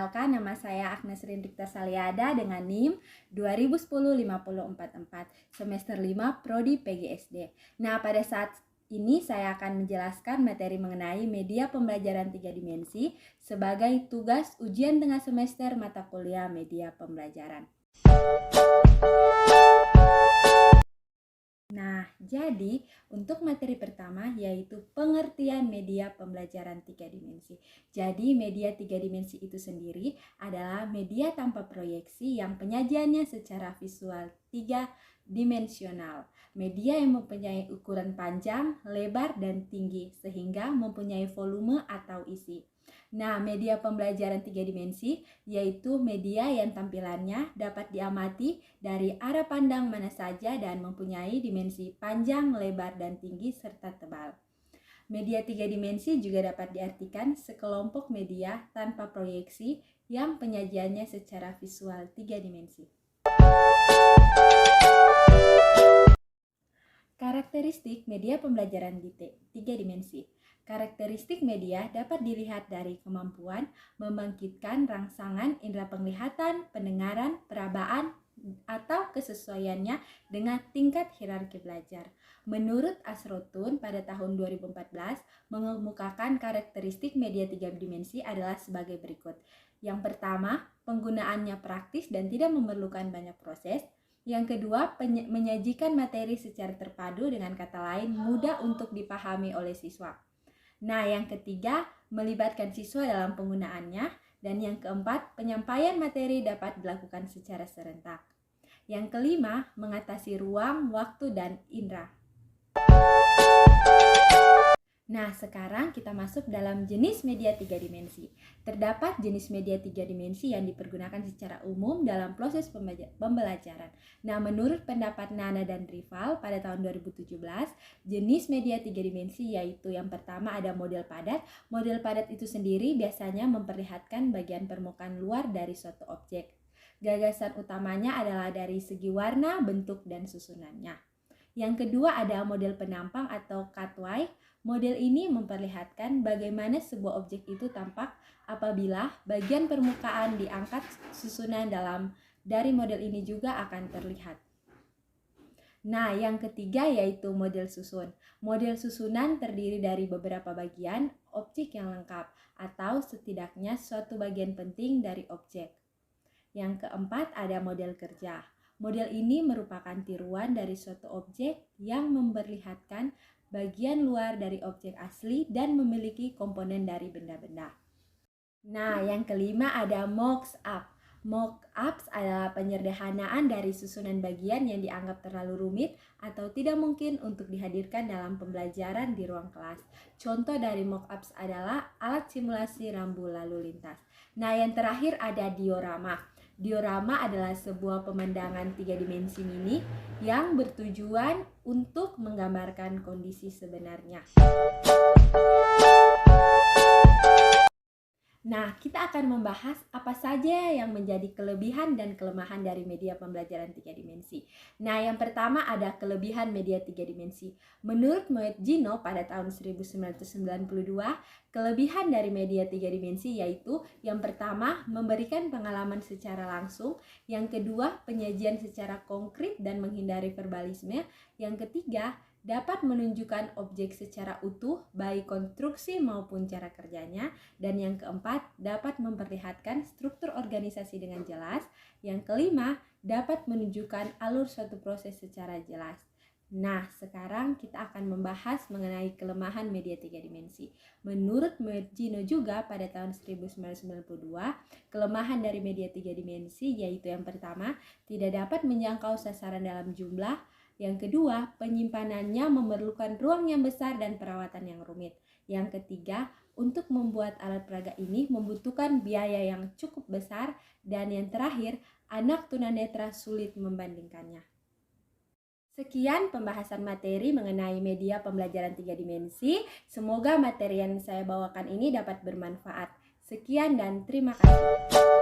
Perkenalkan, nama saya Agnes Rindrikta Saliada dengan NIM 2010-5044 semester 5 Prodi PGSD. Nah, pada saat ini saya akan menjelaskan materi mengenai media pembelajaran 3 dimensi sebagai tugas ujian tengah semester mata kuliah media pembelajaran. Nah, jadi untuk materi pertama yaitu pengertian media pembelajaran 3 dimensi. Jadi media 3 dimensi itu sendiri adalah media tanpa proyeksi yang penyajiannya secara visual 3 dimensional. Media yang mempunyai ukuran panjang, lebar, dan tinggi sehingga mempunyai volume atau isi. Nah, media pembelajaran 3 dimensi yaitu media yang tampilannya dapat diamati dari arah pandang mana saja dan mempunyai dimensi panjang, lebar, dan tinggi serta tebal. Media 3 dimensi juga dapat diartikan sekelompok media tanpa proyeksi yang penyajiannya secara visual 3 dimensi. Karakteristik media pembelajaran 3 dimensi. Karakteristik media dapat dilihat dari kemampuan membangkitkan rangsangan indera penglihatan, pendengaran, perabaan, atau kesesuaiannya dengan tingkat hierarki belajar. Menurut Asrotun pada tahun 2014 mengemukakan karakteristik media 3 dimensi adalah sebagai berikut. Yang pertama, penggunaannya praktis dan tidak memerlukan banyak proses. Yang kedua, menyajikan materi secara terpadu, dengan kata lain mudah untuk dipahami oleh siswa. Nah, yang ketiga, melibatkan siswa dalam penggunaannya. Dan yang keempat, penyampaian materi dapat dilakukan secara serentak. Yang kelima, mengatasi ruang, waktu, dan indera. Nah, sekarang kita masuk dalam jenis media 3 dimensi. Terdapat jenis media 3 dimensi yang dipergunakan secara umum dalam proses pembelajaran. Nah, menurut pendapat Nana dan Rival pada tahun 2017, jenis media 3 dimensi yaitu yang pertama ada model padat. Model padat itu sendiri biasanya memperlihatkan bagian permukaan luar dari suatu objek. Gagasan utamanya adalah dari segi warna, bentuk, dan susunannya. Yang kedua ada model penampang atau cutaway. Model ini memperlihatkan bagaimana sebuah objek itu tampak apabila bagian permukaan diangkat. Susunan dari model ini juga akan terlihat. Nah, yang ketiga yaitu model susun. Model susunan terdiri dari beberapa bagian objek yang lengkap atau setidaknya suatu bagian penting dari objek. Yang keempat ada model kerja. Model ini merupakan tiruan dari suatu objek yang memperlihatkan bagian luar dari objek asli dan memiliki komponen dari benda-benda. Nah, yang kelima ada mock-up. Mock-ups adalah penyederhanaan dari susunan bagian yang dianggap terlalu rumit atau tidak mungkin untuk dihadirkan dalam pembelajaran di ruang kelas. Contoh dari mock-ups adalah alat simulasi rambu lalu lintas. Nah, yang terakhir ada diorama. Diorama adalah sebuah pemandangan 3 dimensi mini yang bertujuan untuk menggambarkan kondisi sebenarnya. Nah, kita akan membahas apa saja yang menjadi kelebihan dan kelemahan dari media pembelajaran 3 dimensi. Nah, yang pertama ada kelebihan media 3 dimensi. Menurut Moet Gino pada tahun 1992, kelebihan dari media 3 dimensi yaitu yang pertama, memberikan pengalaman secara langsung. Yang kedua, penyajian secara konkret dan menghindari verbalisme. Yang ketiga, dapat menunjukkan objek secara utuh, baik konstruksi maupun cara kerjanya. Dan yang keempat, dapat memperlihatkan struktur organisasi dengan jelas. Yang kelima, dapat menunjukkan alur suatu proses secara jelas. Nah, sekarang kita akan membahas mengenai kelemahan media 3 dimensi. Menurut Moet Gino juga pada tahun 1992, kelemahan dari media 3 dimensi yaitu yang pertama, tidak dapat menjangkau sasaran dalam jumlah. Yang kedua, penyimpanannya memerlukan ruang yang besar dan perawatan yang rumit. Yang ketiga, untuk membuat alat peraga ini membutuhkan biaya yang cukup besar. Dan yang terakhir, anak tunanetra sulit membandingkannya. Sekian pembahasan materi mengenai media pembelajaran 3 dimensi. Semoga materi yang saya bawakan ini dapat bermanfaat. Sekian dan terima kasih.